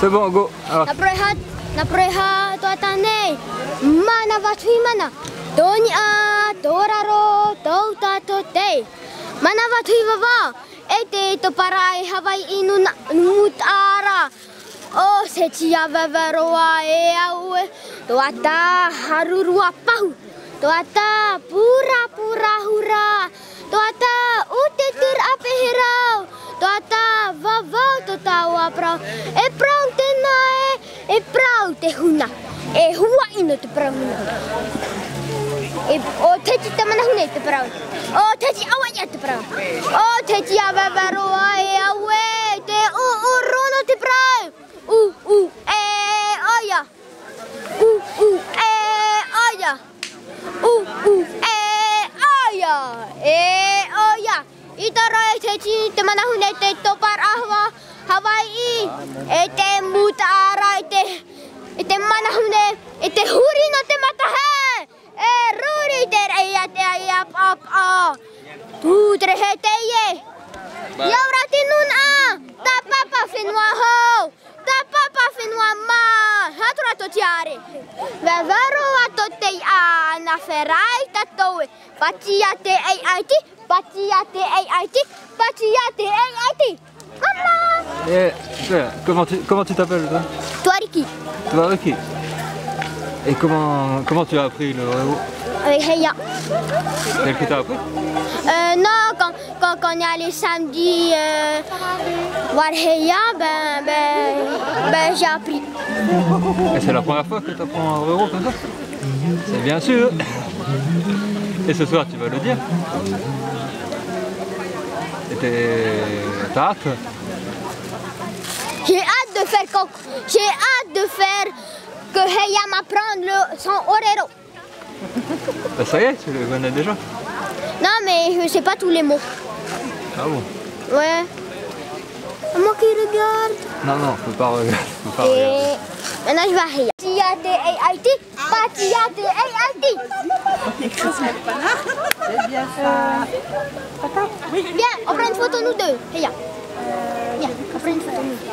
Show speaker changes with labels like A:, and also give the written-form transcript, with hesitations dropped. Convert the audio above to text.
A: C'est bon, go. Alors.
B: Napreha toatane. Mana vatui mana. Doni a doraro douta tote. Mana vatui vava. Ete to parai Hawaii inu mutara. O se tia veveroa e aue. Toata harurua pahu. Toata pura pura hura. Toata utetir apehirau. Toata vavau totawa prau. E prau tena e prau te huna. E hua ino te prau huna. O teti te mana huna te prau. O teti awanya te prau. O teti aveveroa e aue. Te rono te prau. E oia. E oia. E oia. E oia. Itara e teti te mana huna te topar ahwa Hawaii. E te mutara e te mana huna e te huri no te matahe. E ruri te reia te aia papa. Tu tre he te ie. Yaura tinun a. Ta papa finwa ho. Ta papa finwa ma. Hatura to tiare. Vevero ato te a na ferai tatoe. Patia te ai aiti. Patia te ai aiti. Patia te ai aiti. Maman.
A: Et comment tu t'appelles toi?
B: Tuariki.
A: Tuariki. Et comment tu as appris le héros?
B: Avec Heya.
A: Quel que t'as appris?
B: Non, quand on est allé samedi voir Heya, ben j'ai appris.
A: Et c'est la première fois que tu apprends un héros comme ça? C'est bien sûr. Et ce soir tu vas le dire? Et t'as hâte?
B: J'ai hâte de faire que Heya m'apprenne son orero.
A: Bah ça y est, tu le connais déjà?
B: Non mais je sais pas tous les mots.
A: Ah bon?
B: Ouais. Moi qui regarde.
A: Non, faut pas regarder.
B: Et maintenant je vais à Heya. Patia te ai aiti. Patia te ai aiti.
C: C'est bien ça.
B: Oui. Bien, on prend une photo nous deux. Heya. Bien, on prend une photo nous deux.